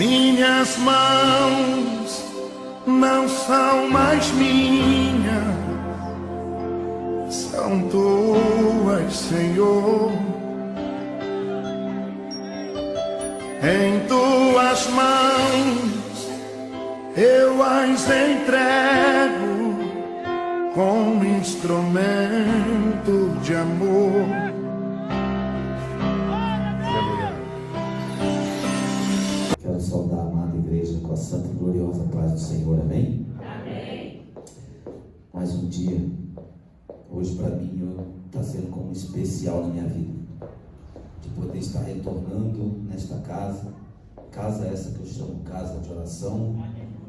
Minhas mãos não são mais minhas, são tuas, Senhor. Em tuas mãos eu as entrego como instrumento de amor. Quero saudar a amada igreja com a santa e gloriosa paz do Senhor, amém? Amém. Mais um dia, hoje para mim está sendo como especial na minha vida, de poder estar retornando nesta casa essa que eu chamo casa de oração,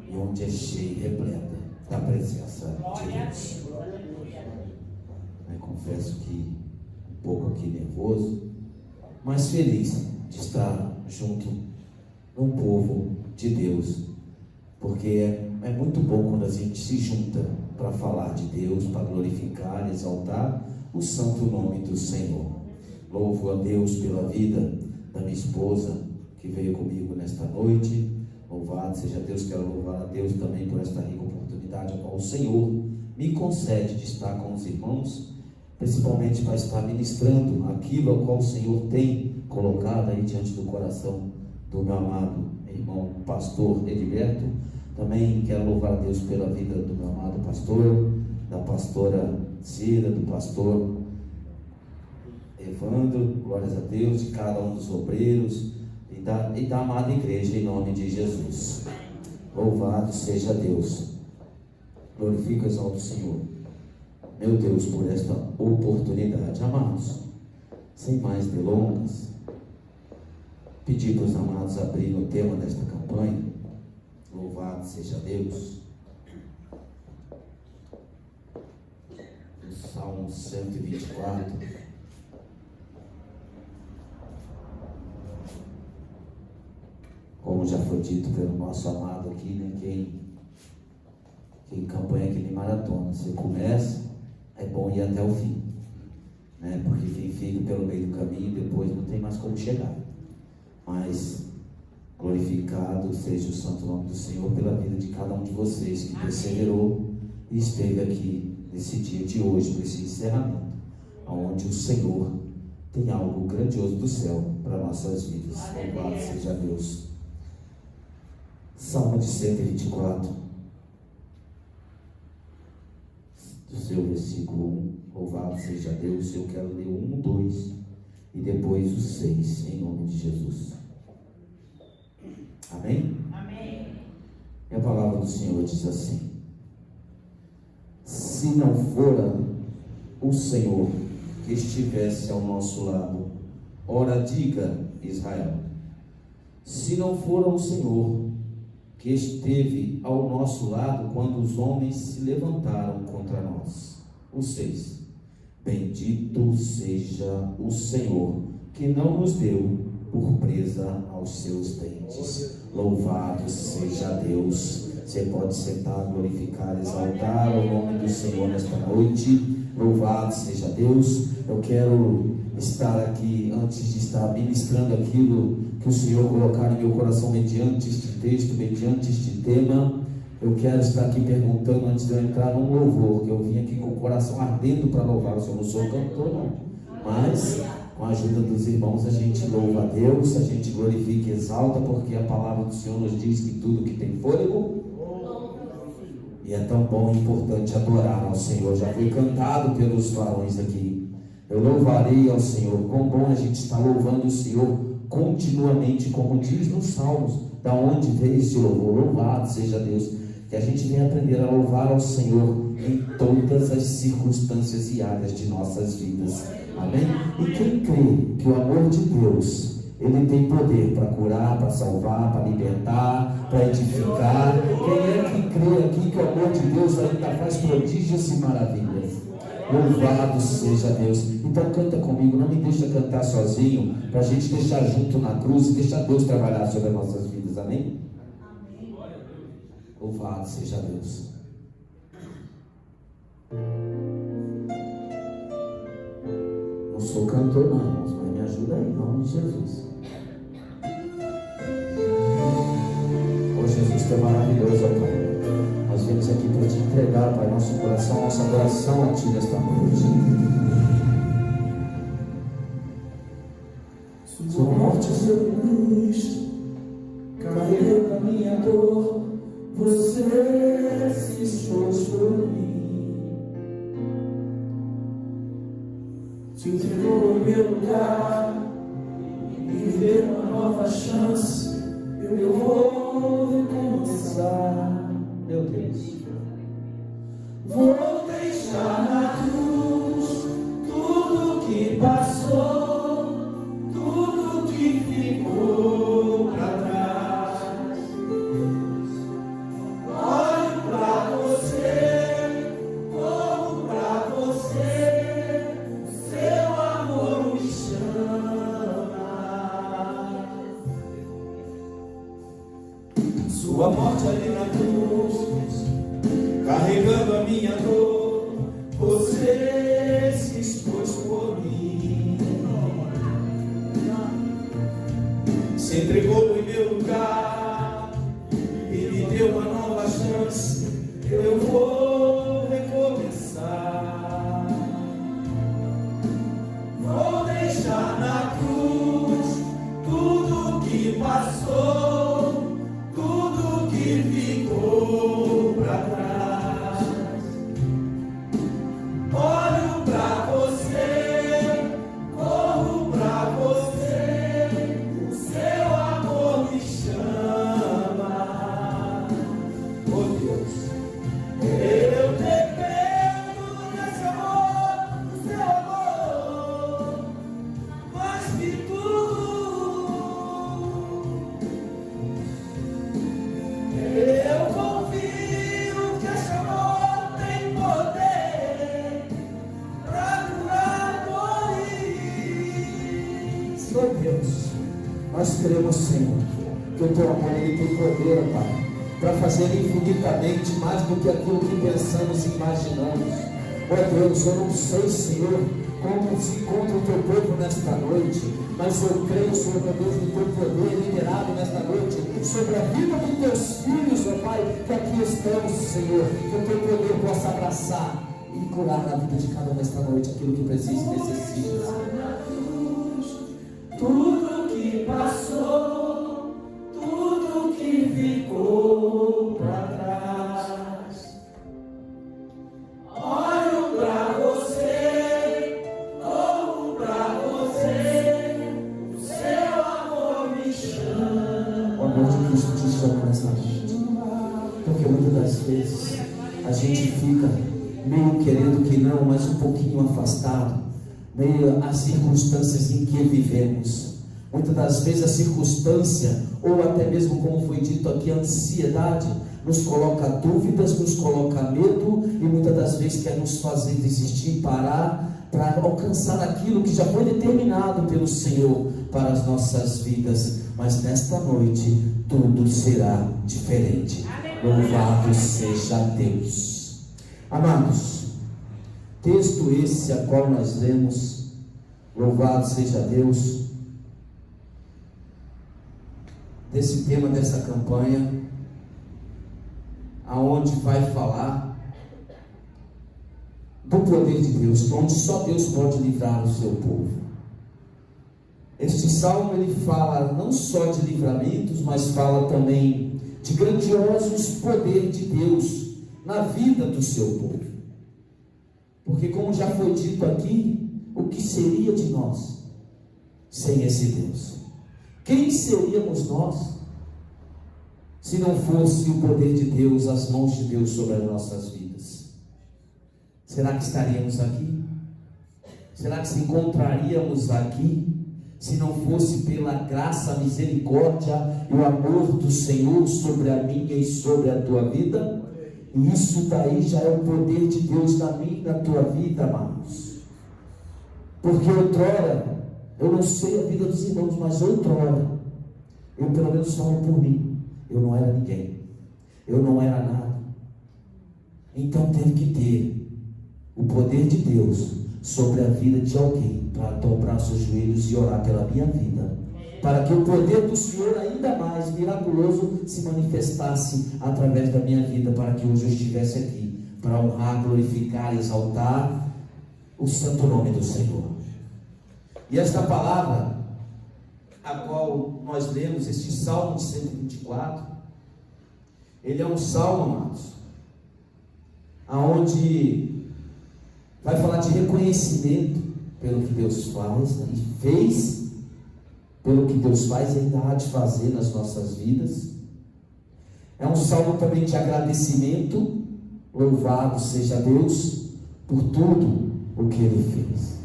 e onde é cheia e repleta da presença de Deus. Eu confesso que um pouco aqui nervoso, mas feliz de estar junto no povo de Deus, porque é muito bom quando a gente se junta para falar de Deus, para glorificar, exaltar o santo nome do Senhor. Louvo a Deus pela vida da minha esposa que veio comigo nesta noite. Louvado seja Deus. Quero louvar a Deus também por esta rica oportunidade a qual o Senhor me concede de estar com os irmãos, principalmente para estar ministrando aquilo a qual o Senhor tem colocado aí diante do coração do meu amado irmão pastor Edilberto. Também quero louvar a Deus pela vida do meu amado pastor, da pastora Cira, do pastor Evandro, glórias a Deus, de cada um dos obreiros e da amada igreja, em nome de Jesus. Louvado seja Deus. Glorifico e exalto o Senhor, meu Deus, por esta oportunidade. Amados, sem mais delongas, pedir para os amados abrirem o tema desta campanha. Louvado seja Deus. O Salmo 124. Como já foi dito pelo nosso amado aqui, né? Quem campanha que nem maratona. Você começa, é bom ir até o fim, né? Porque quem fica pelo meio do caminho, depois não tem mais como chegar. Mas glorificado seja o santo nome do Senhor pela vida de cada um de vocês que perseverou e esteve aqui nesse dia de hoje, nesse encerramento, onde o Senhor tem algo grandioso do céu para nossas vidas. Louvado seja Deus. Salmo de 124, do seu versículo 1. Louvado seja Deus. Eu quero ler o 1, 2 e depois o 6, em nome de Jesus. Amém? Amém. E a palavra do Senhor diz assim: se não fora o Senhor que estivesse ao nosso lado, ora diga Israel, se não fora o Senhor que esteve ao nosso lado quando os homens se levantaram contra nós. O 6. Bendito seja o Senhor, que não nos deu por presa aos seus dentes. Louvado seja Deus. Você pode sentar, glorificar, exaltar o nome do Senhor nesta noite. Louvado seja Deus. Eu quero estar aqui, antes de estar ministrando aquilo que o Senhor colocar em meu coração mediante este texto, mediante este tema. Eu quero estar aqui perguntando, antes de eu entrar num louvor, que eu vim aqui com o coração ardendo para louvar o Senhor. Não sou cantor não, mas com a ajuda dos irmãos a gente louva a Deus, a gente glorifica e exalta, porque a palavra do Senhor nos diz que tudo que tem fôlego, e é tão bom e importante adorar ao Senhor. Já foi cantado pelos varões aqui. Eu louvarei ao Senhor. Quão bom a gente está louvando o Senhor continuamente, como diz nos Salmos, da onde veio esse louvor. Louvado seja Deus. Que a gente venha aprender a louvar ao Senhor em todas as circunstâncias e áreas de nossas vidas. Amém? E quem crê que o amor de Deus, Ele tem poder para curar, para salvar, para libertar, para edificar. Quem é que crê aqui que o amor de Deus ainda faz prodígios e maravilhas? Louvado seja Deus. Então canta comigo, não me deixa cantar sozinho, para a gente deixar junto na cruz e deixar Deus trabalhar sobre as nossas vidas. Amém? Amém. Louvado seja Deus. Não sou cantor não, irmãos, mas me ajuda aí, em nome de Jesus. é maravilhoso, ó Pai. Nós viemos aqui para te entregar, Pai, nosso coração, nossa adoração a Ti nesta noite. Sua morte, seu cruz, carregou a minha dor, você se expôs por mim, se entregou em meu lugar e me deu uma nova chance. Eu vou recomeçar, meu Deus. Vou deixar na cruz tudo que passou, tudo que ficou para trás. Olho para você, corro para você, seu amor me chama. Sua morte ali na cruz, carregando a minha dor, você se expôs por mim, se entregou em meu lugar e me deu uma nova chance. Eu vou recomeçar, vou deixar na cruz tudo que passou, tudo que ficou para trás. Olho para você, corro para você, o seu amor me chama. Oh Deus, eu dependo desse amor, do seu amor, mais que tudo. Eu confio que esse amor tem poder para curar dores. Meu Deus, nós cremos, Senhor, que o teu amor ele tem poder, Pai, para fazer infinitamente mais do que aquilo que pensamos e imaginamos. Oh Deus, eu não sei, Senhor, como se encontra o teu povo nesta noite, mas eu creio, Senhor, meu Deus, no teu poder liberado nesta noite sobre a vida dos teus filhos, ó Pai, que aqui estamos, Senhor, que o teu poder possa abraçar e curar na vida de cada um nesta noite aquilo que precisa e necessita. Tudo que passou, tudo que ficou para trás. Olho para você, corro para você, o seu amor me chama. O amor de Cristo te chama nessa noite, porque muitas das vezes a gente fica meio querendo que não, mas um pouquinho afastado, meio às circunstâncias em que vivemos. Muitas das vezes a circunstância, ou até mesmo como foi dito aqui, a ansiedade, nos coloca dúvidas, nos coloca medo, e muitas das vezes quer nos fazer desistir, parar, para alcançar aquilo que já foi determinado pelo Senhor para as nossas vidas. Mas nesta noite, tudo será diferente. Louvado seja Deus. Amados, texto esse a qual nós lemos, louvado seja Deus, desse tema dessa campanha, aonde vai falar do poder de Deus, onde só Deus pode livrar o seu povo. Este salmo ele fala não só de livramentos, mas fala também de grandiosos poderes de Deus na vida do seu povo. Porque como já foi dito aqui, o que seria de nós sem esse Deus? Quem seríamos nós se não fosse o poder de Deus, as mãos de Deus sobre as nossas vidas? Será que estaríamos aqui? Será que se encontraríamos aqui se não fosse pela graça, a misericórdia e o amor do Senhor sobre a minha e sobre a tua vida? E isso daí já é o poder de Deus na minha e na tua vida, amados. Porque outrora, eu não sei a vida dos irmãos, mas outrora, eu pelo menos falo por mim, eu não era ninguém, eu não era nada. Então teve que ter o poder de Deus sobre a vida de alguém para dobrar seus joelhos e orar pela minha vida para que o poder do Senhor ainda mais miraculoso se manifestasse através da minha vida, para que hoje eu estivesse aqui, para honrar, glorificar e exaltar o santo nome do Senhor. E esta palavra, a qual nós lemos, este Salmo de 124, ele é um salmo, amados, aonde vai falar de reconhecimento pelo que Deus faz e fez, pelo que Deus faz e ainda há de fazer nas nossas vidas. É um salmo também de agradecimento. Louvado seja Deus por tudo o que Ele fez.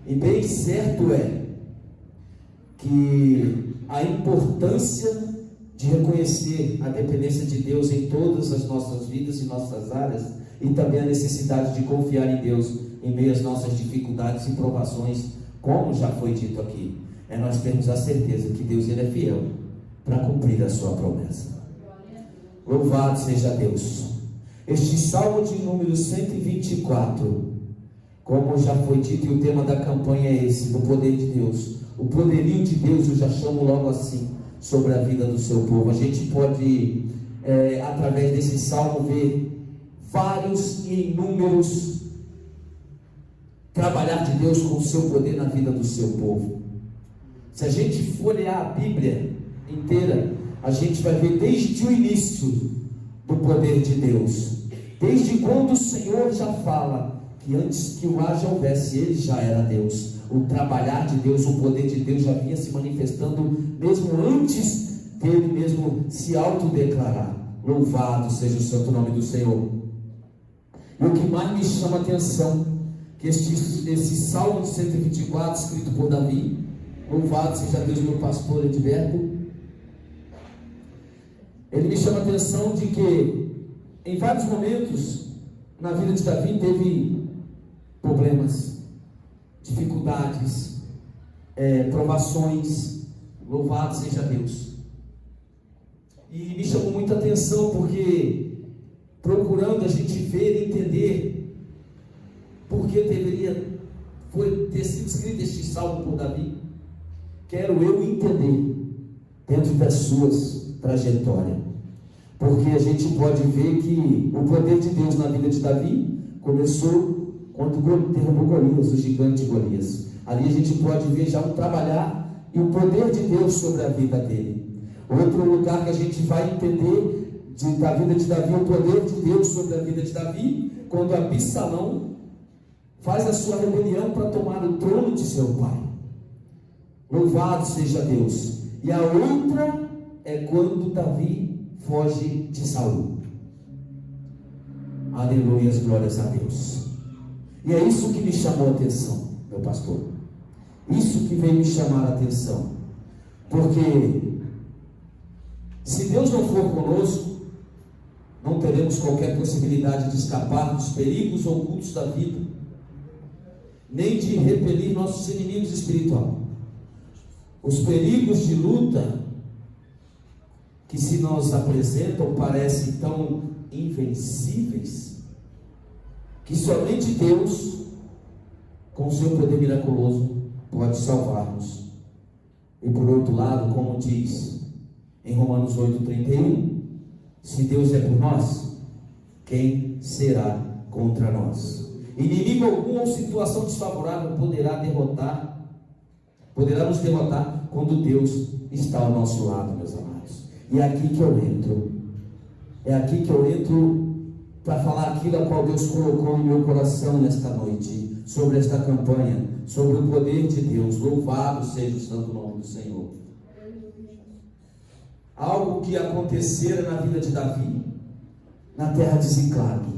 E bem certo é que a importância de reconhecer a dependência de Deus em todas as nossas vidas e nossas áreas, e também a necessidade de confiar em Deus em meio às nossas dificuldades e provações, como já foi dito aqui, é nós termos a certeza que Deus ele é fiel para cumprir a sua promessa. Louvado seja Deus. Este Salmo de número 124, como já foi dito, e o tema da campanha é esse, do poder de Deus. O poderio de Deus, eu já chamo logo assim, sobre a vida do seu povo. A gente pode, através desse salmo, ver vários e inúmeros trabalhar de Deus com o seu poder na vida do seu povo. Se a gente folhear a Bíblia inteira, a gente vai ver desde o início do poder de Deus, desde quando o Senhor já fala que antes que o haja houvesse, Ele já era Deus. O trabalhar de Deus, o poder de Deus já vinha se manifestando mesmo antes dele mesmo se autodeclarar. Louvado seja o santo nome do Senhor. E o que mais me chama a atenção, que esse Salmo de 124, escrito por Davi, louvado seja Deus, meu pastor Edberto, ele me chama a atenção de que em vários momentos na vida de Davi teve problemas, dificuldades, provações. Louvado seja Deus. E me chamou muita atenção porque, procurando a gente ver e entender por que deveria ter sido escrito este salmo por Davi, quero eu entender dentro das suas trajetórias, porque a gente pode ver que o poder de Deus na vida de Davi começou quando derrubou Golias, o gigante Golias. Ali a gente pode ver já um trabalhar e o poder de Deus sobre a vida dele. Outro lugar que a gente vai entender da vida de Davi, o poder de Deus sobre a vida de Davi, quando Absalão faz a sua rebelião para tomar o trono de seu pai. Louvado seja Deus. E a outra é quando Davi foge de Saul. Aleluia, glórias a Deus. E é isso que me chamou a atenção, meu pastor. Isso que veio me chamar a atenção. Porque se Deus não for conosco, não teremos qualquer possibilidade de escapar dos perigos ocultos da vida, nem de repelir nossos inimigos espirituais. Os perigos de luta que se nos apresentam parecem tão invencíveis, que somente Deus, com o seu poder miraculoso, pode salvar-nos. E por outro lado, como diz em Romanos 8:31, se Deus é por nós, quem será contra nós? Inimigo algum ou situação desfavorável poderá nos derrotar quando Deus está ao nosso lado, meus amados. E é aqui que eu entro. É aqui que eu entro para falar aquilo a qual Deus colocou em meu coração nesta noite, sobre esta campanha, sobre o poder de Deus. Louvado seja o santo nome do Senhor. Algo que acontecera na vida de Davi, na terra de Ziclague.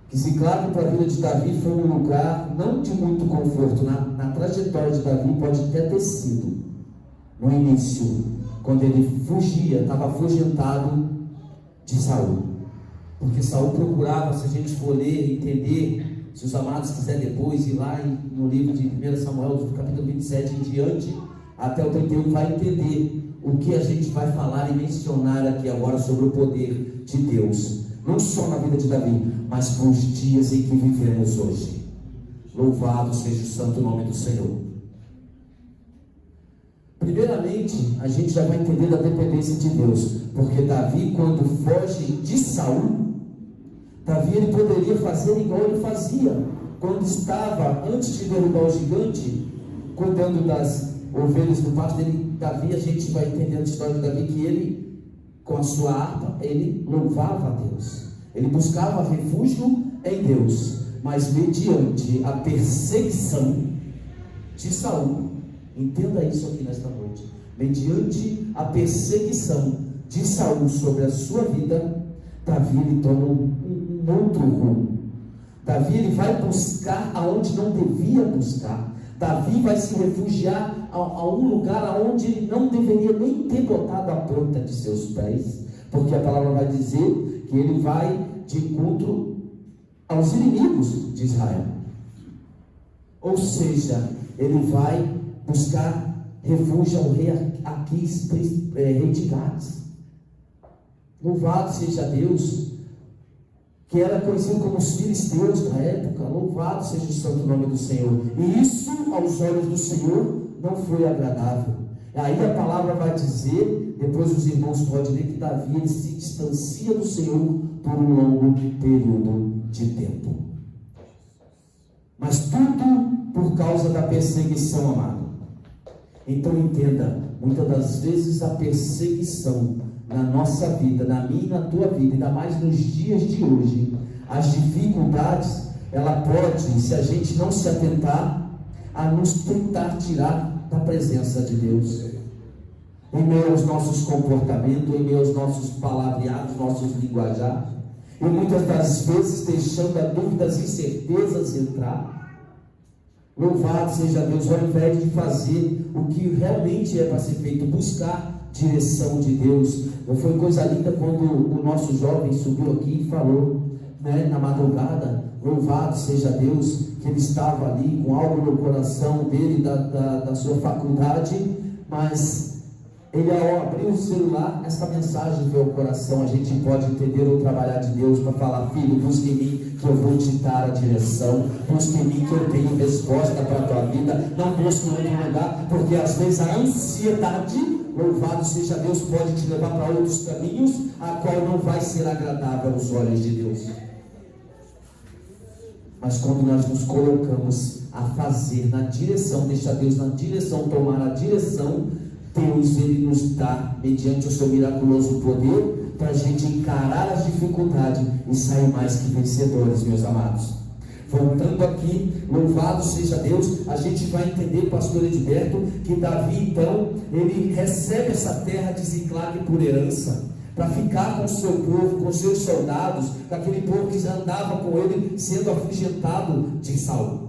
Que Ziclague para a vida de Davi foi um lugar não de muito conforto. Na trajetória de Davi pode até ter sido, no início, quando ele fugia, estava afugentado de Saul. Porque Saul procurava, se a gente for ler e entender, se os amados quiserem depois ir lá no livro de 1 Samuel, do capítulo 27 em diante, até o 31, vai entender o que a gente vai falar e mencionar aqui agora sobre o poder de Deus, não só na vida de Davi, mas para os dias em que vivemos hoje. Louvado seja o santo nome do Senhor. Primeiramente, a gente já vai entender da dependência de Deus, porque Davi, quando foge de Saul, Davi ele poderia fazer igual ele fazia quando estava, antes de derrubar o gigante, cuidando das ovelhas do pasto dele. Davi, a gente vai entender a história de Davi, que ele, com a sua harpa, ele louvava a Deus, ele buscava refúgio em Deus, mas mediante a perseguição de Saul, entenda isso aqui nesta noite, mediante a perseguição de Saul sobre a sua vida, Davi ele toma um outro rumo. Davi ele vai buscar aonde não devia buscar. Davi vai se refugiar a um lugar aonde ele não deveria nem ter botado a planta de seus pés, porque a palavra vai dizer que ele vai de encontro aos inimigos de Israel, ou seja, ele vai buscar refúgio ao rei Aquis, rei de Gades. Louvado seja Deus, que era conhecido como os filisteus na época. Louvado seja o santo nome do Senhor. E isso aos olhos do Senhor não foi agradável. Aí a palavra vai dizer, depois os irmãos podem ler, que Davi ele se distancia do Senhor por um longo período de tempo. Mas tudo por causa da perseguição, amado. Então entenda, muitas das vezes a perseguição na nossa vida, na minha e na tua vida, ainda mais nos dias de hoje, as dificuldades, ela pode, se a gente não se atentar, a nos tentar tirar da presença de Deus, em meio aos nossos comportamentos, em meio aos nossos palavreados, nossos linguajares, e muitas das vezes deixando a dúvidas e incertezas entrar. Louvado seja Deus, ao invés de fazer o que realmente é para ser feito, buscar direção de Deus. Foi coisa linda quando o nosso jovem subiu aqui e falou, né, na madrugada, louvado seja Deus, que ele estava ali com algo no coração dele, da sua faculdade, mas ele, ao abrir o celular, essa mensagem veio ao coração. A gente pode entender o trabalhar de Deus para falar: filho, busque em mim que eu vou te dar a direção, busque em mim que eu tenho resposta para a tua vida, não busque em outro lugar, porque às vezes a ansiedade, louvado seja Deus, pode te levar para outros caminhos, a qual não vai ser agradável aos olhos de Deus. Mas quando nós nos colocamos a fazer na direção, deixa Deus na direção, tomar a direção, Deus ele nos dá, mediante o seu miraculoso poder, para a gente encarar as dificuldades e sair mais que vencedores, meus amados. Voltando aqui, louvado seja Deus, a gente vai entender, pastor Edberto, que Davi então, ele recebe essa terra de Ziclague por herança, para ficar com o seu povo, com os seus soldados, com aquele povo que andava com ele, sendo afugentado de Saul.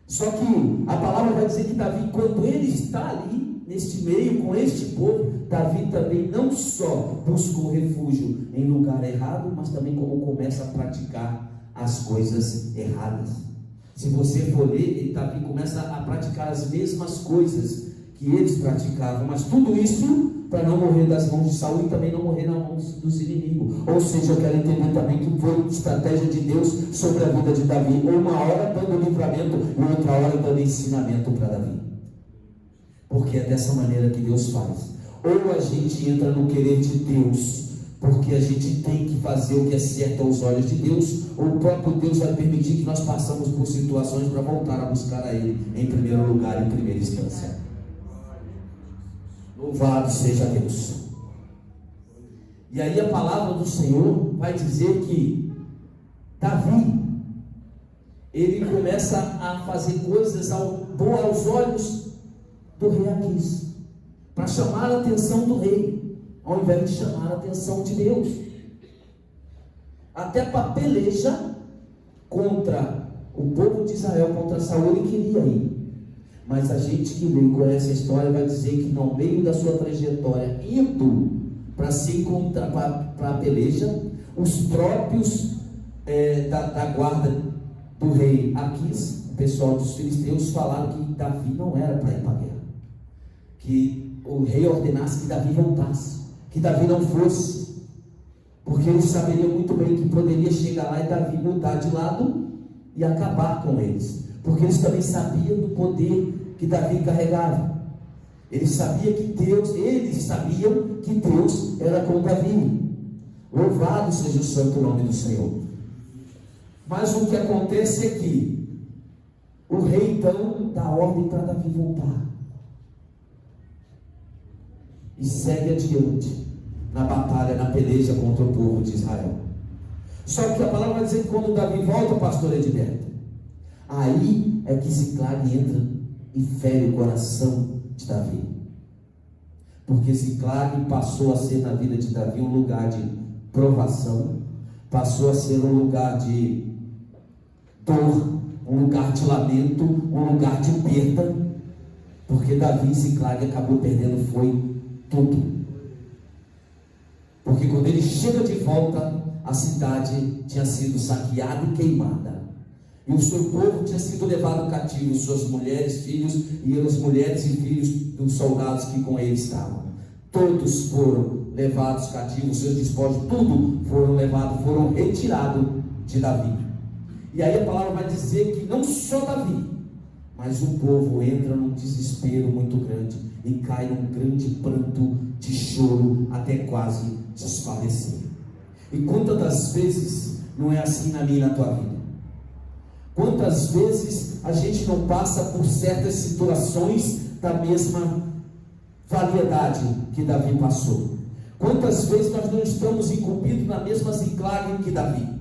Só que a palavra vai dizer que Davi, quando ele está ali, neste meio, com este povo, Davi também não só busca o refúgio em lugar errado, mas também como começa a praticar as coisas erradas. Se você for ler, Davi começa a praticar as mesmas coisas que eles praticavam, mas tudo isso para não morrer das mãos de Saul e também não morrer nas mãos dos inimigos. Ou seja, eu quero entender também que foi estratégia de Deus sobre a vida de Davi, uma hora dando livramento e outra hora dando ensinamento para Davi, porque é dessa maneira que Deus faz. Ou a gente entra no querer de Deus, porque a gente tem que fazer o que é certo aos olhos de Deus, ou o próprio Deus vai permitir que nós passamos por situações para voltar a buscar a Ele em primeiro lugar, em primeira instância. Louvado seja Deus. E aí a palavra do Senhor vai dizer que Davi, ele começa a fazer coisas boas aos olhos do rei Aquis, para chamar a atenção do rei, ao invés de chamar a atenção de Deus. Até para peleja contra o povo de Israel, contra Saul, ele queria ir. Mas a gente que lê e conhece a história vai dizer que no meio da sua trajetória, indo para se encontrar para a peleja, os próprios da guarda do rei Aquis, o pessoal dos filisteus, falaram que Davi não era para ir para a guerra, que o rei ordenasse que Davi voltasse, que Davi não fosse, porque eles saberiam muito bem que poderia chegar lá e Davi mudar de lado e acabar com eles, porque eles também sabiam do poder que Davi carregava. Eles sabiam que Deus era com Davi. Louvado seja o santo nome do Senhor. Mas o que acontece é que o rei então dá ordem para Davi voltar e segue adiante na batalha, na peleja contra o povo de Israel. Só que a palavra vai dizer que quando Davi volta, pastor Edilberto, aí é que Ziclag entra e fere o coração de Davi, porque Ziclag passou a ser na vida de Davi um lugar de provação, passou a ser um lugar de dor, um lugar de lamento, um lugar de perda, porque Davi e Ziclag acabou perdendo foi tudo. Porque quando ele chega de volta, a cidade tinha sido saqueada e queimada, e o seu povo tinha sido levado cativo, suas mulheres, filhos, e as mulheres e filhos dos soldados que com ele estavam, todos foram levados cativos, seus despojos, tudo foram retirados de Davi. E aí a palavra vai dizer que não só Davi, mas o povo entra num desespero muito grande e cai num grande pranto de choro até quase desfalecer. E quantas das vezes não é assim na minha e na tua vida? Quantas vezes a gente não passa por certas situações da mesma variedade que Davi passou? Quantas vezes nós não estamos incumbidos na mesma Ziclag que Davi?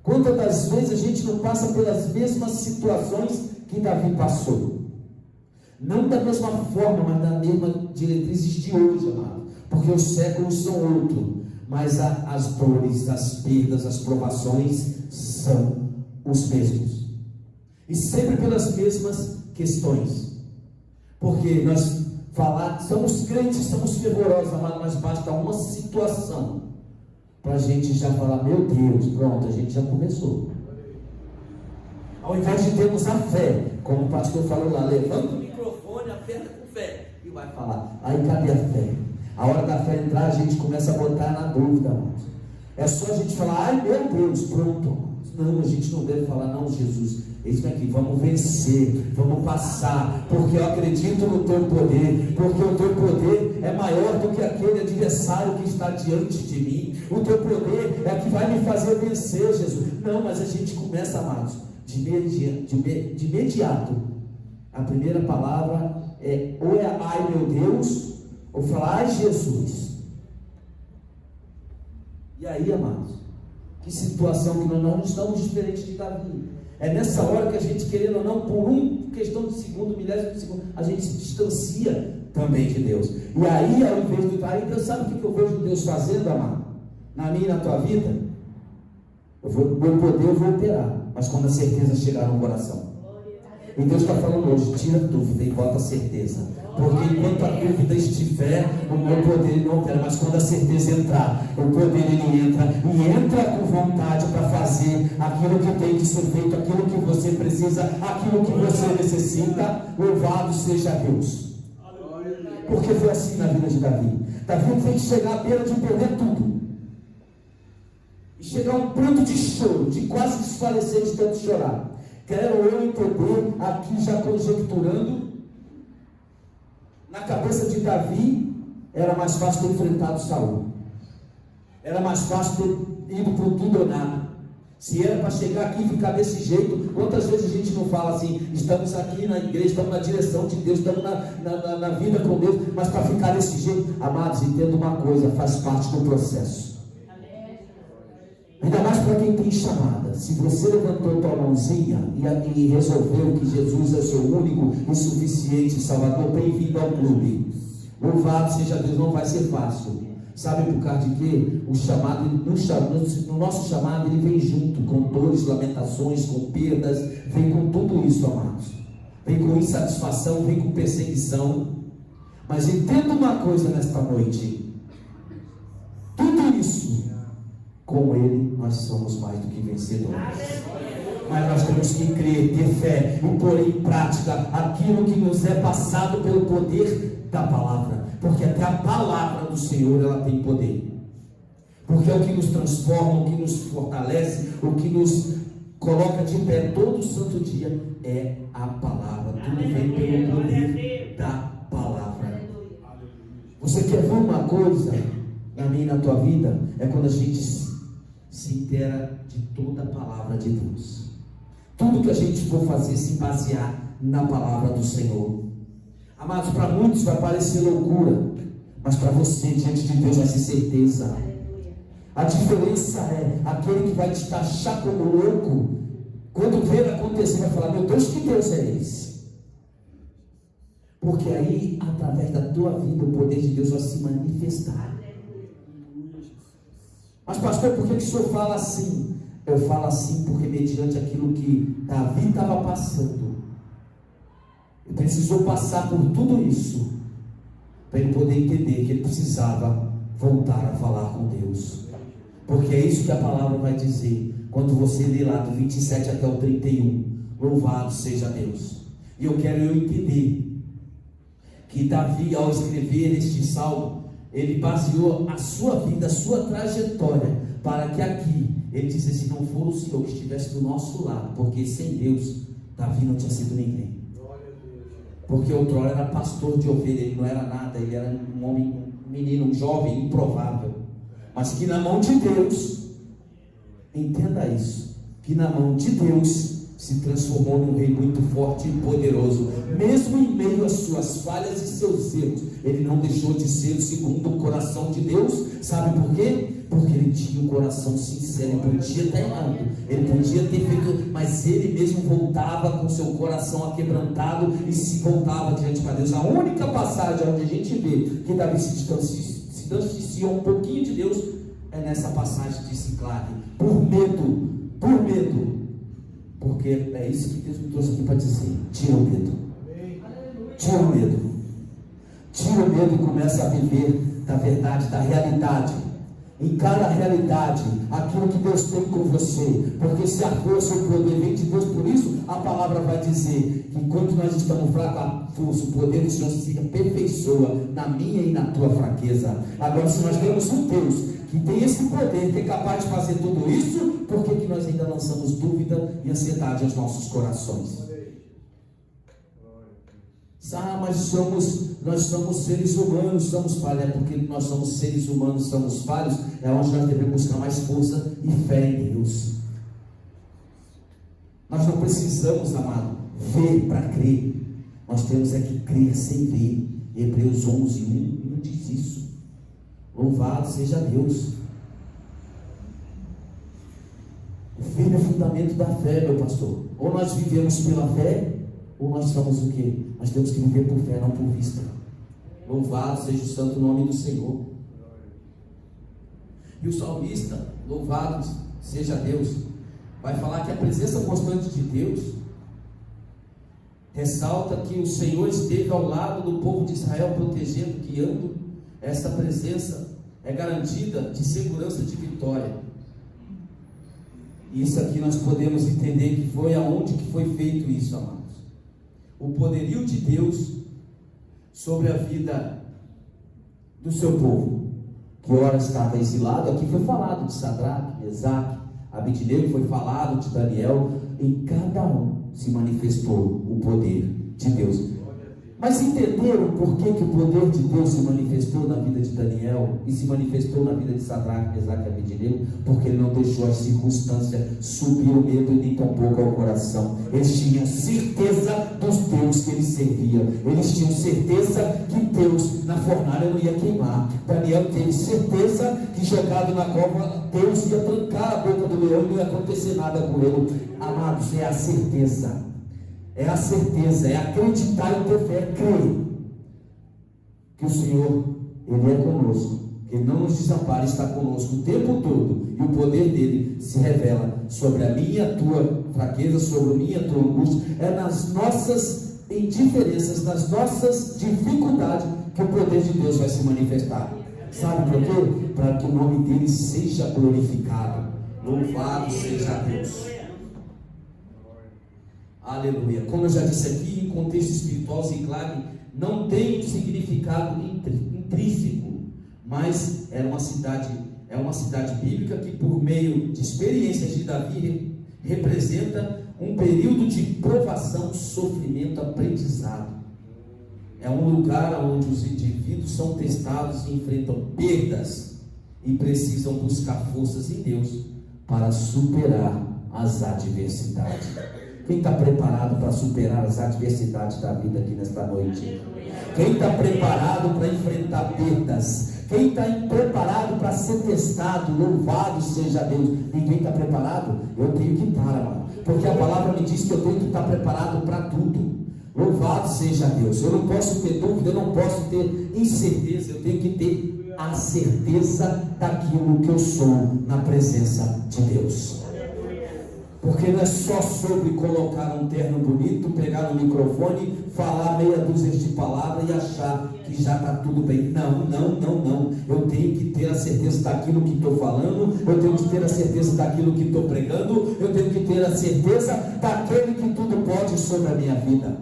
Quantas das vezes a gente não passa pelas mesmas situações que Davi passou? Não da mesma forma, mas da mesma diretrizes de hoje, amado, porque os séculos são outros, mas as dores, as perdas, as provações são os mesmos, e sempre pelas mesmas questões. Porque nós somos crentes, somos fervorosos, amado, mas basta uma situação para a gente já falar: meu Deus, pronto, a gente já começou. Ao invés de termos a fé, como o pastor falou lá, levanta o microfone, aperta com fé e vai falar. Aí cadê a fé? A hora da fé entrar, a gente começa a botar na dúvida, amados. É só a gente falar: ai meu Deus, pronto. Não, a gente não deve falar: não, Jesus, eis-me aqui, vamos vencer, vamos passar, porque eu acredito no teu poder, porque o teu poder é maior do que aquele adversário que está diante de mim. O teu poder é que vai me fazer vencer, Jesus. Não, mas a gente começa, amados, de imediato. A primeira palavra ou é ai meu Deus, ou falar ai Jesus. E aí, amados, que situação que nós não estamos diferentes de Davi. É nessa hora que a gente, querendo ou não, por uma questão de segundo, milésimo de segundo, a gente se distancia também de Deus. E aí, ao invés de aí, Deus sabe o que eu vejo Deus fazendo, amado? Na minha e na tua vida? Meu poder eu vou operar, mas quando a certeza chegar no coração. E Deus está falando hoje: tira a dúvida e bota a certeza. Porque enquanto a dúvida estiver, o meu poder ele não opera, mas quando a certeza entrar, o poder ele entra, e entra com vontade para fazer aquilo que tem que ser feito, aquilo que você precisa, aquilo que você necessita. Louvado seja Deus. Porque foi assim na vida de Davi. Davi tem que chegar à beira de perder tudo, e chegar a um pranto de choro, de quase desfalecer de tanto chorar. Quero eu entender aqui, já conjecturando, na cabeça de Davi, era mais fácil ter enfrentado Saul, era mais fácil ter ido para o tudo ou nada. Se era para chegar aqui e ficar desse jeito, quantas vezes a gente não fala assim: estamos aqui na igreja, estamos na direção de Deus, estamos na vida com Deus, mas para ficar desse jeito? Amados, entenda uma coisa, faz parte do processo. Ainda mais para quem tem chamada. Se você levantou tua mãozinha e resolveu que Jesus é seu único e suficiente Salvador, bem-vindo ao clube. Louvado seja Deus. Não vai ser fácil. Sabe por causa de quê? O chamado, no nosso chamado, ele vem junto com dores, lamentações, com perdas, vem com tudo isso, amados. Vem com insatisfação, vem com perseguição. Mas entenda uma coisa nesta noite: tudo isso, com Ele nós somos mais do que vencedores. Mas nós temos que crer, ter fé e pôr em prática aquilo que nos é passado pelo poder da palavra, porque até a palavra do Senhor ela tem poder, porque é o que nos transforma, o que nos fortalece, o que nos coloca de pé todo santo dia é a palavra. Tudo vem pelo poder da palavra. Você quer ver uma coisa na minha e na tua vida? É quando a gente se inteira de toda a palavra de Deus. Tudo que a gente for fazer se basear na palavra do Senhor. Amados, para muitos vai parecer loucura, mas para você, diante de Deus, vai ser certeza. A diferença é aquele que vai te taxar como louco, quando ver acontecer, vai falar: meu Deus, que Deus é esse? Porque aí, através da tua vida, o poder de Deus vai se manifestar. Mas pastor, por que o senhor fala assim? Eu falo assim porque mediante aquilo que Davi estava passando, ele precisou passar por tudo isso para ele poder entender que ele precisava voltar a falar com Deus. Porque é isso que a palavra vai dizer quando você lê lá do 27 até o 31. Louvado seja Deus. E eu quero entender que Davi, ao escrever este salmo, ele baseou a sua vida, a sua trajetória, para que aqui ele dissesse: se não for o Senhor que estivesse do nosso lado, porque sem Deus Davi não tinha sido ninguém. Porque outrora era pastor de ovelha, ele não era nada, ele era um homem, um menino, um jovem improvável, mas que na mão de Deus, entenda isso, que na mão de Deus se transformou num rei muito forte e poderoso. Mesmo em meio às suas falhas e seus erros, ele não deixou de ser segundo o coração de Deus. Sabe por quê? Porque ele tinha um coração sincero. Ele podia estar errando, ele podia ter feito, mas ele mesmo voltava com seu coração aquebrantado e se voltava diante de Deus. A única passagem onde a gente vê que Davi se distanciou um pouquinho de Deus é nessa passagem de Ciclague, por medo. Porque é isso que Deus me trouxe aqui para dizer: tira o medo. Tira o medo. Tira o medo e começa a viver da verdade, da realidade. Encara a realidade, aquilo que Deus tem com você. Porque se a força e o poder vem de Deus, por isso a palavra vai dizer que enquanto nós estamos fracos, a força, o poder do Senhor se aperfeiçoa na minha e na tua fraqueza. Agora, se nós temos um Deus que tem esse poder, que é capaz de fazer tudo isso, por que nós ainda lançamos dúvida e ansiedade aos nossos corações? Mas nós somos seres humanos, somos falhos. É porque nós somos seres humanos, somos falhos, é onde nós devemos buscar mais força e fé em Deus. Nós não precisamos, amado, ver para crer. Nós temos é que crer sem ver. Hebreus 11:1 não diz isso. Louvado seja Deus. O filho é o fundamento da fé, meu pastor. Ou nós vivemos pela fé, ou nós somos o quê? Nós temos que viver por fé, não por vista. Louvado seja o santo nome do Senhor. E o salmista, louvado seja Deus, vai falar que a presença constante de Deus ressalta que o Senhor esteve ao lado do povo de Israel, protegendo, guiando. Essa presença é garantida de segurança, de vitória. E isso aqui nós podemos entender que foi aonde que foi feito isso, amados. O poderio de Deus sobre a vida do seu povo, que ora estava exilado. Aqui foi falado de Sadraque, Mesaque, Abednego, foi falado de Daniel. Em cada um se manifestou o poder de Deus. Mas entenderam por que o poder de Deus se manifestou na vida de Daniel e se manifestou na vida de Sadraque, Mesaque e Abednego? Porque ele não deixou as circunstâncias subir o medo nem tampouco ao coração. Eles tinham certeza dos Deus que eles serviam. Eles tinham certeza que Deus na fornalha não ia queimar. Daniel teve certeza que jogado na cova, Deus ia trancar a boca do leão e não ia acontecer nada com ele. Amados, é a certeza. É a certeza, é acreditar e ter fé, crer que o Senhor, Ele é conosco, que Ele não nos desampara, está conosco o tempo todo, e o poder dele se revela sobre a minha e a tua fraqueza, sobre a minha e a tua angústia. É nas nossas indiferenças, nas nossas dificuldades, que o poder de Deus vai se manifestar. Sabe por quê? Para que o nome dele seja glorificado. Louvado seja Deus. Aleluia. Como eu já disse aqui, em contexto espiritual, Ziclague não tem um significado intrínseco, mas é uma cidade bíblica que, por meio de experiências de Davi, representa um período de provação, sofrimento, aprendizado. É um lugar onde os indivíduos são testados e enfrentam perdas e precisam buscar forças em Deus para superar as adversidades. Quem está preparado para superar as adversidades da vida aqui nesta noite? Quem está preparado para enfrentar perdas? Quem está preparado para ser testado? Louvado seja Deus. Ninguém está preparado? Eu tenho que estar, amado, porque a palavra me diz que eu tenho que estar preparado para tudo. Louvado seja Deus. Eu não posso ter dúvida, eu não posso ter incerteza, eu tenho que ter a certeza daquilo que eu sou na presença de Deus. Porque não é só sobre colocar um terno bonito, pegar um microfone, falar meia dúzia de palavras e achar que já está tudo bem. Não. Eu tenho que ter a certeza daquilo que estou falando, eu tenho que ter a certeza daquilo que estou pregando, eu tenho que ter a certeza daquele que tudo pode sobre a minha vida.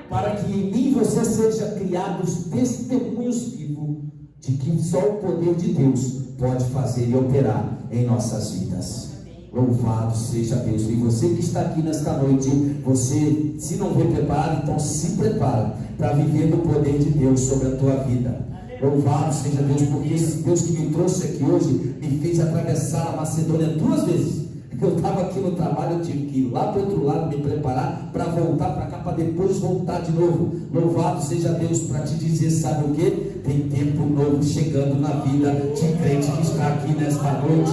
Para que em mim você seja criados testemunhos vivos de que só o poder de Deus pode fazer e operar em nossas vidas. Louvado seja Deus. E você que está aqui nesta noite, você, se não vem preparado, então se prepara para viver o poder de Deus sobre a tua vida. Louvado seja Deus, porque esse Deus que me trouxe aqui hoje me fez atravessar a Macedônia 2 vezes. Eu estava aqui no trabalho, eu tive que ir lá para o outro lado, me preparar para voltar para cá, para depois voltar de novo. Louvado seja Deus, para te dizer, sabe o que? Tem tempo novo chegando na vida de crente que está aqui nesta noite.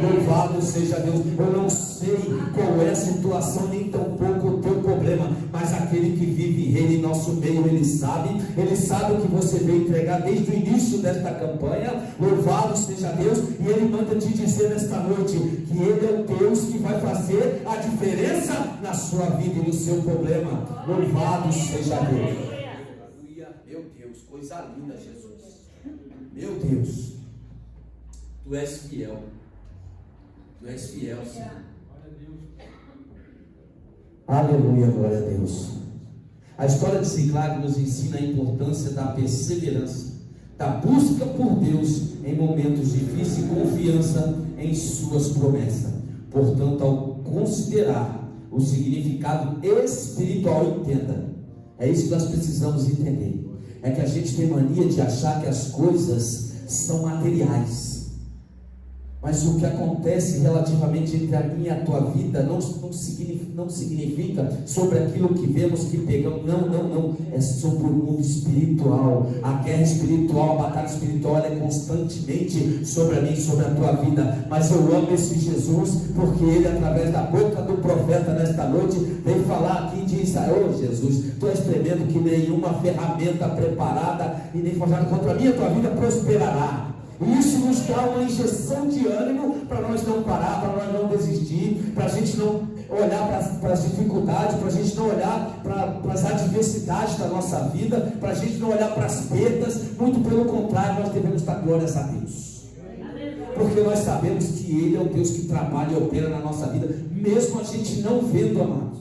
Louvado seja Deus. Eu não sei qual é a situação, nem tampouco o teu problema, mas aquele que vive e reina em nosso meio, ele sabe o que você veio entregar desde o início desta campanha. Louvado seja Deus. E ele manda te dizer nesta noite que ele é o Deus que vai fazer a diferença na sua vida e no seu problema. Louvado seja Deus. Meu Deus, coisa linda, Jesus. Meu Deus, tu és fiel. Tu és fiel, Senhor. Aleluia, glória a Deus. A história de Ziklag nos ensina a importância da perseverança, da busca por Deus em momentos difíceis e confiança em suas promessas. Portanto, ao considerar o significado espiritual, entenda, é isso que nós precisamos entender. É que a gente tem mania de achar que as coisas são materiais. Mas o que acontece relativamente entre a minha e a tua vida não significa sobre aquilo que vemos, que pegamos. Não. É sobre o mundo espiritual. A guerra espiritual, a batalha espiritual, ela é constantemente sobre a mim, sobre a tua vida. Mas eu amo esse Jesus, porque ele, através da boca do profeta nesta noite, vem falar aqui e diz: ô Jesus, tu és tremendo, que nenhuma ferramenta preparada e nem forjada contra a minha e a tua vida prosperará. E isso nos dá uma injeção de ânimo para nós não parar, para nós não desistir, para a gente não olhar para as dificuldades, para a gente não olhar para as adversidades da nossa vida, para a gente não olhar para as perdas. Muito pelo contrário, nós devemos dar glórias a Deus, porque nós sabemos que Ele é o Deus que trabalha e opera na nossa vida, mesmo a gente não vendo, amados.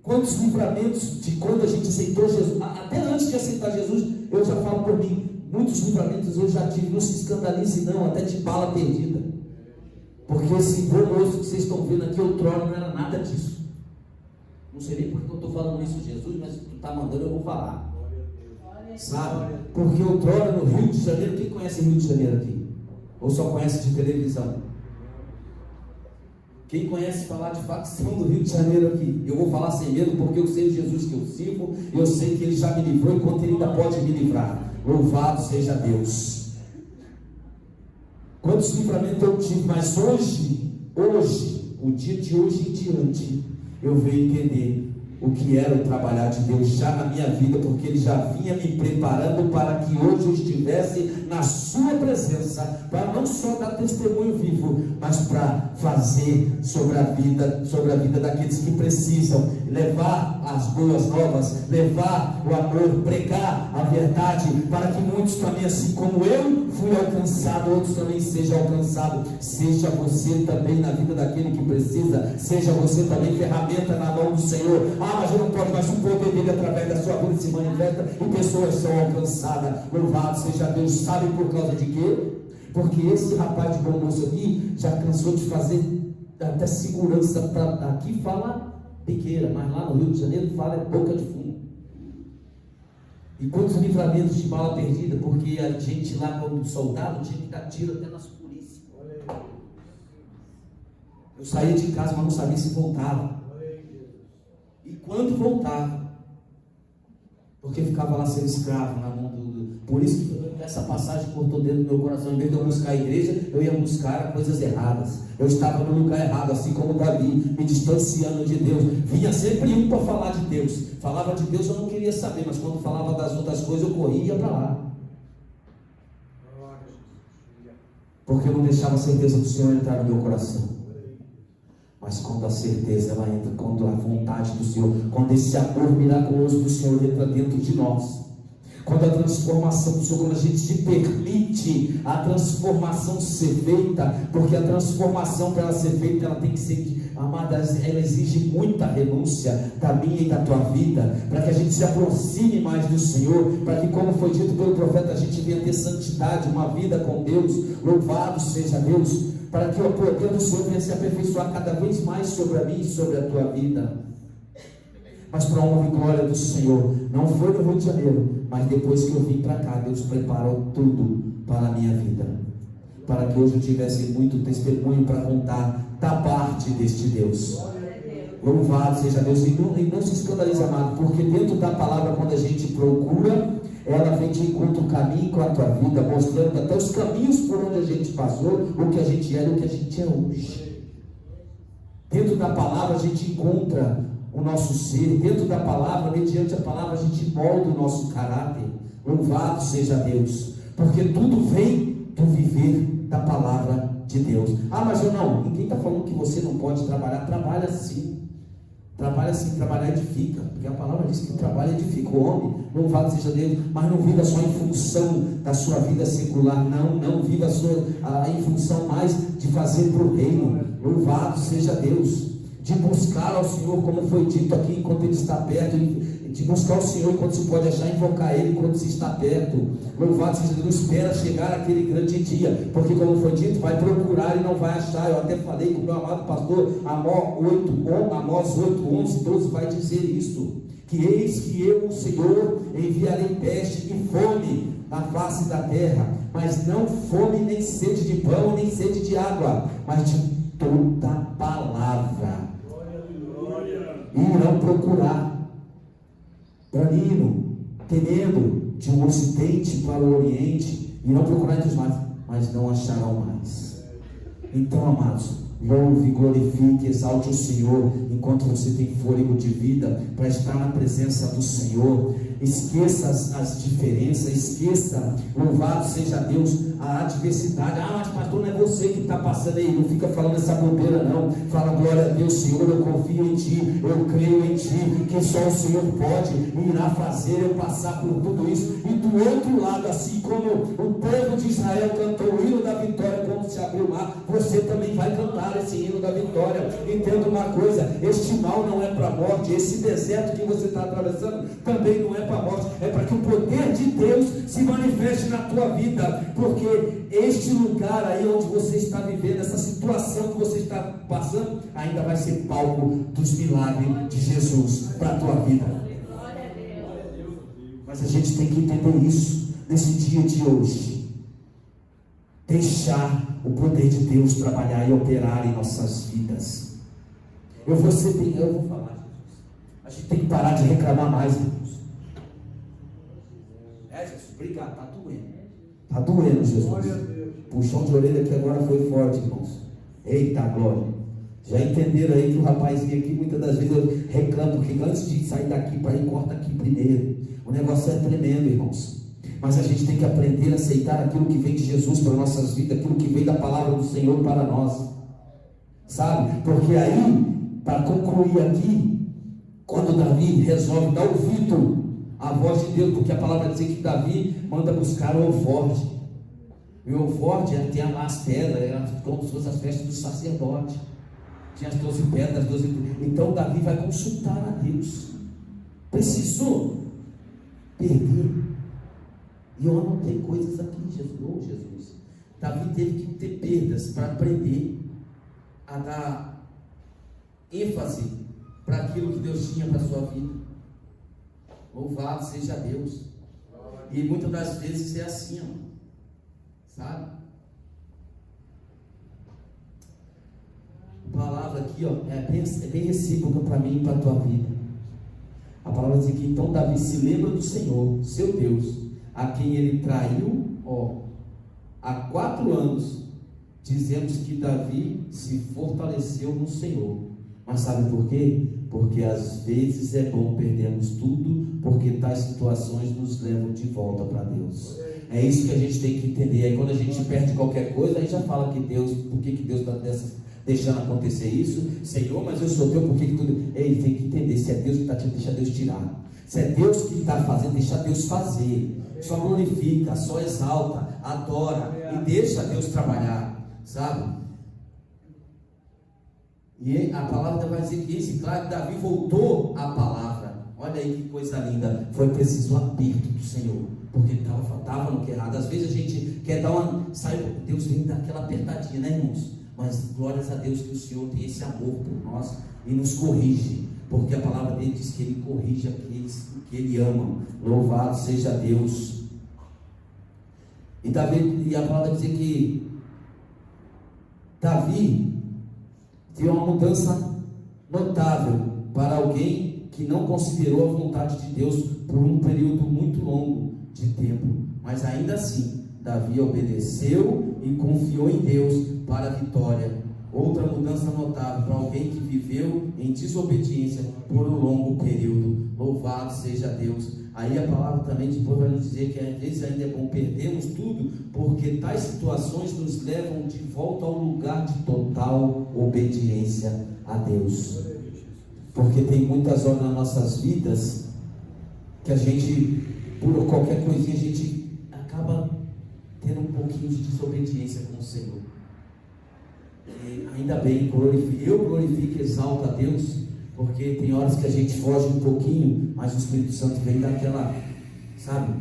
Quantos livramentos de quando a gente aceitou Jesus, até antes de aceitar Jesus, eu já falo por mim, muitos livramentos eu já tive. Não se escandalize não, até de bala perdida, porque esse bom moço que vocês estão vendo aqui outrora não era nada disso. Não sei nem porque eu estou falando isso, Jesus, mas tu está mandando, eu vou falar, sabe? Porque outrora no Rio de Janeiro, quem conhece Rio de Janeiro aqui? Ou só conhece de televisão? Quem conhece falar de facção do Rio de Janeiro aqui? Eu vou falar sem medo, porque eu sei o Jesus que eu sirvo, eu sei que Ele já me livrou, enquanto Ele ainda pode me livrar. Louvado seja Deus. Quantos livramentos eu tive, mas hoje, o dia de hoje em diante, eu venho entender o que era o trabalhar de Deus já na minha vida, porque Ele já vinha me preparando para que hoje eu estivesse na sua presença, para não só dar testemunho vivo, mas para fazer sobre a vida daqueles que precisam, levar as boas novas, levar o amor, pregar a verdade, para que muitos também, assim como eu fui alcançado, outros também sejam alcançados. Seja você também na vida daquele que precisa, seja você também ferramenta na mão do Senhor. Mas eu não posso, mas o poder dele através da sua vida se manifesta e pessoas são alcançadas. Louvado seja Deus. Sabe por causa de quê? Porque esse rapaz de bom moço aqui já cansou de fazer até segurança para aqui fala pequena, mas lá no Rio de Janeiro fala boca de fumo. E quantos livramentos de bala perdida, porque a gente lá como soldado tinha que dar tiro até nas polícias. Eu saía de casa, mas não sabia se voltava. E quando voltava, porque ficava lá sendo escravo na mão do... Por isso que essa passagem cortou dentro do meu coração. Em vez de eu buscar a igreja, eu ia buscar coisas erradas. Eu estava no lugar errado, assim como Davi, me distanciando de Deus. Vinha sempre um para falar de Deus. Falava de Deus, eu não queria saber, mas quando falava das outras coisas, eu corria e ia para lá. Porque eu não deixava a certeza do Senhor entrar no meu coração. Mas quando a certeza ela entra, quando a vontade do Senhor, quando esse amor miraculoso do Senhor entra dentro de nós, quando a transformação do Senhor, quando a gente se permite a transformação ser feita, porque a transformação para ela ser feita, ela tem que ser, amada, ela exige muita renúncia da minha e da tua vida, para que a gente se aproxime mais do Senhor, para que, como foi dito pelo profeta, a gente venha ter santidade, uma vida com Deus. Louvado seja Deus, para que o poder do Senhor venha se aperfeiçoar cada vez mais sobre a mim e sobre a tua vida. Mas para a honra e glória do Senhor, não foi no Rio de Janeiro, mas depois que eu vim para cá, Deus preparou tudo para a minha vida, para que hoje eu tivesse muito testemunho para contar da parte deste Deus. Louvado seja Deus. E não se escandalize, amado, porque dentro da palavra, quando a gente procura, ela vem de encontro o caminho com a tua vida, mostrando até os caminhos por onde a gente passou, o que a gente era e o que a gente é hoje. Dentro da palavra a gente encontra o nosso ser, dentro da palavra, mediante a palavra, a gente molda o nosso caráter. Louvado seja Deus, porque tudo vem do viver da palavra de Deus. Ah, mas eu não, ninguém está falando que você não pode trabalhar. Trabalha sim, trabalhar edifica, porque a palavra diz que o trabalho edifica o homem. Louvado seja Deus, mas não viva só em função da sua vida secular, não viva em função mais de fazer para o reino. Louvado seja Deus, de buscar ao Senhor, como foi dito aqui, enquanto Ele está perto, de buscar o Senhor enquanto se pode achar, invocar Ele enquanto se está perto. Louvado seja Deus, espera chegar aquele grande dia, porque como foi dito, vai procurar e não vai achar. Eu até falei com o meu amado pastor, Amós 8, 11, 12, vai dizer isto, que eis que eu, o Senhor, enviarei peste e fome na face da terra, mas não fome nem sede de pão, nem sede de água, mas de toda palavra. E irão procurar, branindo, temendo, de um ocidente para o oriente, irão procurar entre os mares, mas não acharão mais. Então, amados, louve, glorifique, exalte o Senhor enquanto você tem fôlego de vida para estar na presença do Senhor. Esqueça as diferenças, esqueça, louvado seja Deus, a adversidade. Ah, mas pastor, não é você que está passando aí, não fica falando essa bobeira não. Fala, glória a Deus, Senhor, eu confio em Ti, eu creio em Ti, que só o Senhor pode e irá fazer eu passar por tudo isso. E do outro lado, assim como o povo de Israel cantou o hino da vitória quando se abriu o mar, você também vai cantar esse hino da vitória. Entenda uma coisa, este mal não é para a morte, esse deserto que você está atravessando também não é para a morte, é para que o poder de Deus se manifeste na tua vida, porque este lugar aí onde você está vivendo, essa situação que você está passando, ainda vai ser palco dos milagres de Jesus para a tua vida. Mas a gente tem que entender isso nesse dia de hoje, deixar o poder de Deus trabalhar e operar em nossas vidas. Eu vou falar, Jesus. A gente tem que parar de reclamar mais, irmãos. Jesus, obrigado, tá doendo. Tá doendo, Jesus. Puxão de orelha aqui agora foi forte, irmãos. Eita glória. Já entenderam aí que o rapazinho aqui, muitas das vezes eu reclamo, porque antes de sair daqui para ir, corta aqui primeiro. O negócio é tremendo, irmãos. Mas a gente tem que aprender a aceitar aquilo que vem de Jesus para nossas vidas, aquilo que vem da palavra do Senhor para nós. Sabe? Porque aí, para concluir aqui, quando Davi resolve dar ouvido à voz de Deus, porque a palavra diz que Davi manda buscar o alforje. E o alforje tem lá as pedras, era como se fossem as festas do sacerdote. Tinha as 12 pedras, 12. Então Davi vai consultar a Deus. Precisou perder. E eu anotei coisas aqui, Jesus. Davi teve que ter perdas para aprender a dar ênfase para aquilo que Deus tinha para a sua vida. Louvado seja Deus. E muitas das vezes é assim, sabe? A palavra aqui, é bem recíproca para mim e para a tua vida. A palavra diz que então Davi se lembra do Senhor, seu Deus, a quem ele traiu, há 4 anos. Dizemos que Davi se fortaleceu no Senhor. Mas sabe por quê? Porque às vezes é bom perdermos tudo, porque tais situações nos levam de volta para Deus. É isso que a gente tem que entender. Aí quando a gente perde qualquer coisa, aí já fala que Deus, por que Deus está deixando acontecer isso? Senhor, mas eu sou teu, por que tudo? Ei, tem que entender, se é Deus que está te deixando Deus tirar. Se é Deus que está fazendo, deixa Deus fazer. Só glorifica, só exalta, adora e deixa Deus trabalhar, sabe? E a palavra vai dizer que esse, claro, Davi voltou à palavra. Olha aí que coisa linda. Foi preciso o aperto do Senhor, porque estava no que errado. Às vezes a gente quer dar uma, Deus vem dar aquela apertadinha, né, irmãos? Mas glórias a Deus que o Senhor tem esse amor por nós e nos corrige, porque a palavra dele diz que ele corrige aqueles que ele ama. Louvado seja Deus. E a palavra diz que Davi tem uma mudança notável para alguém que não considerou a vontade de Deus por um período muito longo de tempo, mas ainda assim Davi obedeceu e confiou em Deus para a vitória. Outra mudança notável para alguém que viveu em desobediência por um longo período. Louvado seja Deus. Aí a palavra também depois vai nos dizer que às vezes ainda é bom perdermos tudo, porque tais situações nos levam de volta ao lugar de total obediência a Deus. Porque tem muitas horas nas nossas vidas que a gente, por qualquer coisinha, a gente acaba tendo um pouquinho de desobediência com o Senhor. E ainda bem, eu glorifico e exalto a Deus, porque tem horas que a gente foge um pouquinho, mas o Espírito Santo vem daquela, sabe,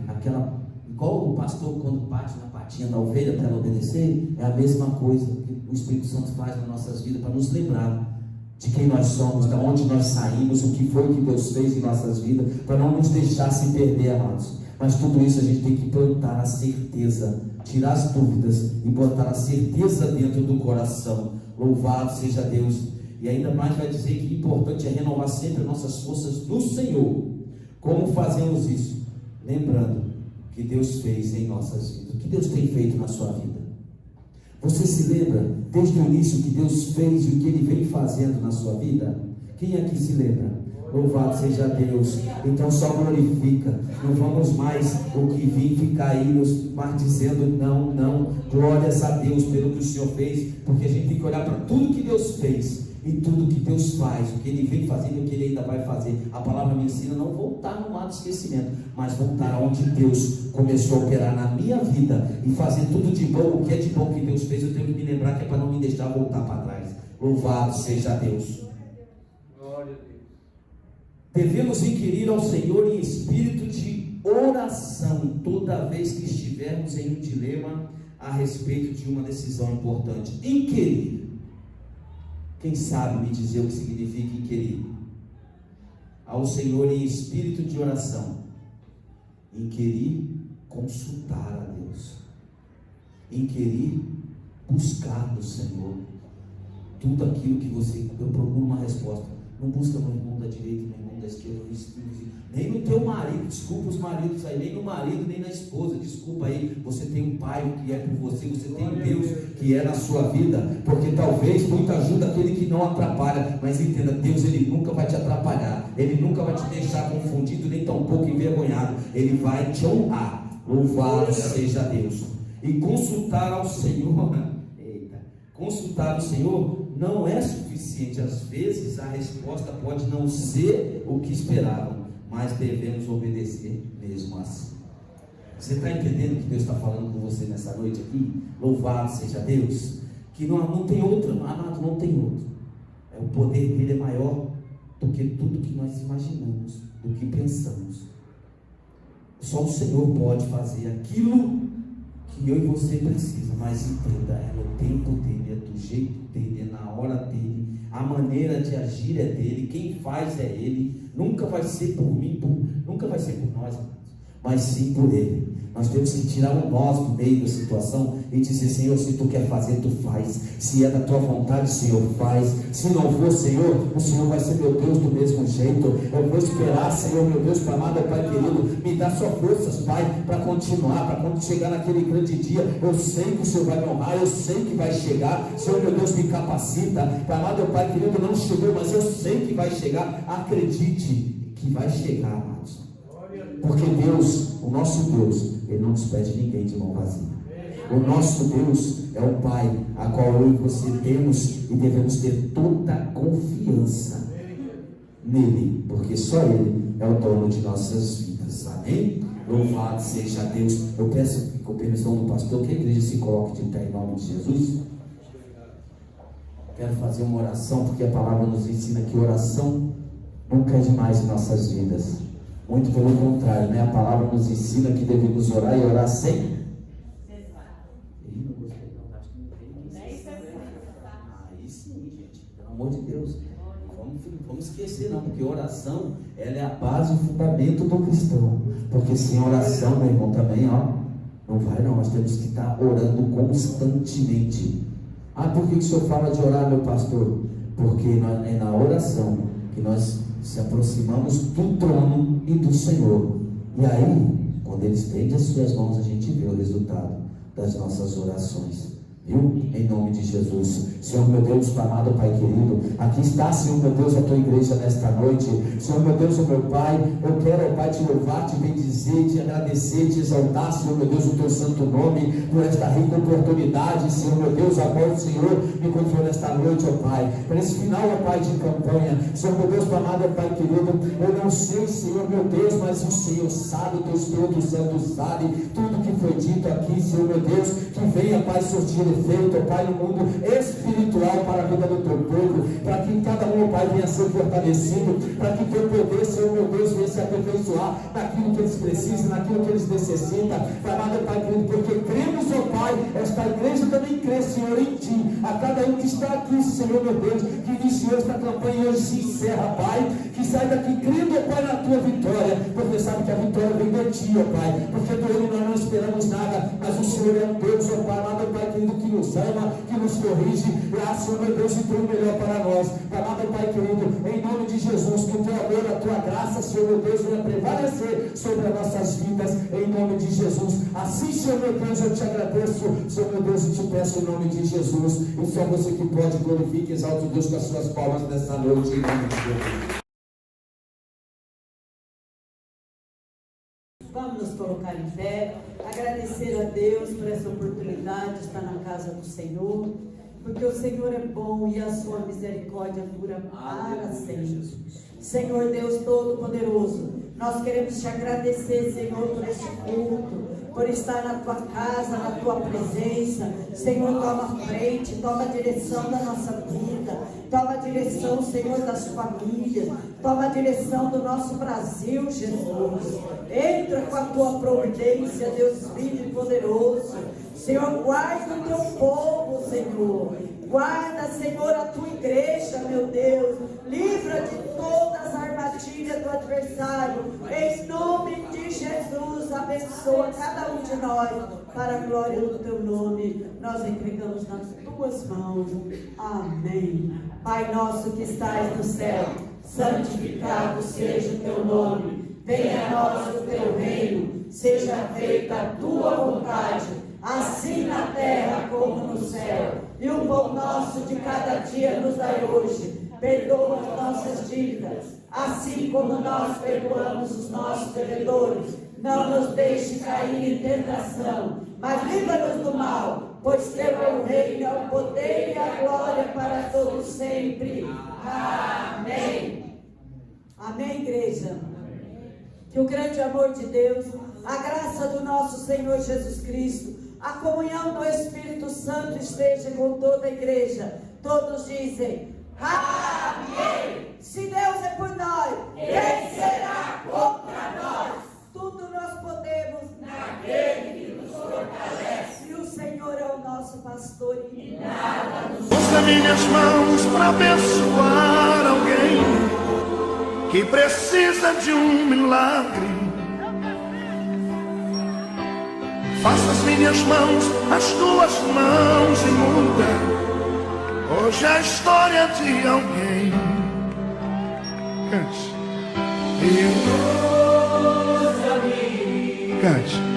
igual o pastor quando bate na patinha da ovelha para ela obedecer, é a mesma coisa que o Espírito Santo faz nas nossas vidas, para nos lembrar de quem nós somos, de onde nós saímos, o que foi que Deus fez em nossas vidas, para não nos deixar se perder, amados. Mas tudo isso a gente tem que plantar a certeza, tirar as dúvidas e botar a certeza dentro do coração. Louvado seja Deus. E ainda mais vai dizer que o importante é renovar sempre nossas forças no Senhor. Como fazemos isso? Lembrando que Deus fez em nossas vidas. O que Deus tem feito na sua vida? Você se lembra desde o início que Deus fez e o que Ele vem fazendo na sua vida? Quem aqui se lembra? Louvado seja Deus. Então só glorifica. Não vamos mais o que vir ficar aí nos dizendo não. Glórias a Deus pelo que o Senhor fez, porque a gente tem que olhar para tudo que Deus fez e tudo que Deus faz, o que Ele vem fazendo e o que Ele ainda vai fazer. A palavra me ensina a não voltar no mar do esquecimento, mas voltar onde Deus começou a operar na minha vida e fazer tudo de bom. O que é de bom que Deus fez, eu tenho que me lembrar, que é para não me deixar voltar para trás. Louvado seja Deus. Glória a Deus. Devemos inquirir ao Senhor em espírito de oração toda vez que estivermos em um dilema a respeito de uma decisão importante. Inquirir. Quem sabe me dizer o que significa inquirir? Ao Senhor em espírito de oração. Inquirir, consultar a Deus. Inquirir, buscar no Senhor. Tudo aquilo que eu procuro uma resposta. Não busca no irmão da direita, no irmão da esquerda, nem no teu marido. Desculpa os maridos aí, nem no marido, nem na esposa. Desculpa aí, você tem um pai que é por você, você tem um Deus que é na sua vida. Porque talvez muito ajuda aquele que não atrapalha. Mas entenda, Deus, Ele nunca vai te atrapalhar. Ele nunca vai te deixar confundido, nem tampouco envergonhado. Ele vai te honrar. Louvado seja Deus. E consultar ao Senhor. Consultar o Senhor não é suficiente. Às vezes a resposta pode não ser o que esperavam, mas devemos obedecer mesmo assim. Você está entendendo o que Deus está falando com você nessa noite aqui? Louvado seja Deus. Que não tem outro, amado, não tem outro. O poder dele é maior do que tudo que nós imaginamos, do que pensamos. Só o Senhor pode fazer aquilo que eu e você precisa, mas entenda, é no tempo dele, é do jeito dele, é na hora dele, a maneira de agir é dele, quem faz é ele, nunca vai ser por mim, nunca vai ser por nós, mas sim por ele. Nós temos que tirar o nós do meio da situação e dizer: Senhor, se tu quer fazer, tu faz. Se é da tua vontade, Senhor, faz. Se não for, Senhor, o Senhor vai ser meu Deus do mesmo jeito. Eu vou esperar, Senhor, meu Deus, amado Pai querido, me dá só forças, Pai, para continuar, para quando chegar naquele grande dia, eu sei que o Senhor vai me honrar, eu sei que vai chegar. Senhor, meu Deus, me capacita. Amado Pai querido, não chegou, mas eu sei que vai chegar. Acredite que vai chegar, amados. Porque Deus, o nosso Deus, Ele não despede ninguém de mão vazia. O nosso Deus é o Pai, a qual eu e você temos e devemos ter toda a confiança nele, porque só Ele é o dono de nossas vidas. Amém? Louvado seja Deus. Eu peço, com permissão do pastor, que a igreja se coloque de pé em nome de Jesus. Quero fazer uma oração, porque a palavra nos ensina que oração nunca é demais em nossas vidas. Muito pelo contrário, né? A palavra nos ensina que devemos orar e orar sem. Não gostei, não. Acho que não tem. Aí sim, gente. Pelo amor de Deus. Vamos esquecer, não, porque oração, ela é a base e o fundamento do cristão. Porque sem oração, meu irmão, também, ó, não vai não. Nós temos que estar orando constantemente. Ah, por que o senhor fala de orar, meu pastor? Porque é na oração que nós se aproximamos do trono e do Senhor. E aí, quando Ele estende as suas mãos, a gente vê o resultado das nossas orações. Viu? Em nome de Jesus. Senhor meu Deus, amado Pai querido, aqui está, Senhor meu Deus, a tua igreja nesta noite. Senhor meu Deus, meu Pai, eu quero, ó Pai, te louvar, te bendizer, te agradecer, te exaltar, Senhor meu Deus, o teu santo nome, por esta rica oportunidade, Senhor meu Deus, agora o Senhor me confiou nesta noite, ó Pai, para esse final, ó Pai, de campanha. Senhor meu Deus, amado Pai querido, eu não sei, Senhor meu Deus, mas o Senhor sabe, o teu Espírito Santo sabe, tudo que foi dito aqui, Senhor meu Deus, que venha, Pai, sortir efeito, ó Pai, no mundo espiritual para a vida do teu povo, para que cada um, ó Pai, venha ser fortalecido, para que teu poder, Senhor meu Deus, venha se aperfeiçoar naquilo que eles precisam, naquilo que eles necessitam, amado Pai querido, porque cremos, ó Pai, esta igreja também crê, Senhor, em Ti, a cada um que está aqui, Senhor meu Deus, que iniciou esta campanha e hoje se encerra, Pai, que sai daqui crendo, ó Pai, na Tua vitória, porque sabe que a vitória vem de Ti, ó Pai, porque do Ele nós não esperamos nada, mas o Senhor é um Deus, ó Pai, amado Pai querido, que nos ama, que nos corrige, e Senhor meu Deus, e tem o melhor para nós, amado Pai querido, em nome de Jesus, que o Teu amor, a Tua graça, Senhor meu Deus, venha prevalecer sobre as nossas vidas, em nome de Jesus. Assim, Senhor meu Deus, eu te agradeço, Senhor meu Deus, e te peço em nome de Jesus, e só você que pode, glorifique, exalte o Deus com as suas palmas nessa noite, em nome de Jesus. Vamos nos colocar em pé, agradecer a Deus por essa oportunidade de estar na casa do Senhor, porque o Senhor é bom e a sua misericórdia dura para sempre. Senhor Deus Todo-Poderoso, nós queremos te agradecer, Senhor, por este culto, por estar na tua casa, na tua presença. Senhor, toma frente, toma a direção da nossa vida, toma a direção, Senhor, das famílias, toma a direção do nosso Brasil, Jesus. Entra com a tua providência, Deus Filho e poderoso. Senhor, guarda o teu povo, Senhor. Guarda, Senhor, a tua igreja, meu Deus. Livra de todas as armadilhas do adversário. Em nome de Jesus, abençoa cada um de nós para a glória do teu nome. Nós entregamos nas tuas mãos. Amém. Pai nosso que estás no céu, santificado seja o teu nome. Venha a nós o teu reino. Seja feita a tua vontade, assim na terra como no céu. E o pão nosso de cada dia nos dai hoje. Perdoa as nossas dívidas, assim como nós perdoamos os nossos devedores. Não nos deixe cair em tentação, mas livra-nos do mal, pois teu é o reino, o poder e a glória para todos sempre. Amém. Amém, igreja. Que o grande amor de Deus, a graça do nosso Senhor Jesus Cristo, a comunhão do Espírito Santo esteja com toda a igreja. Todos dizem amém. Se Deus é por nós, quem será contra nós? Tudo nós podemos naquele que nos fortalece. minhas mãos para abençoar alguém que precisa de um milagre. Faça as minhas mãos, as tuas mãos e muda hoje a história de alguém. Cante. Cante.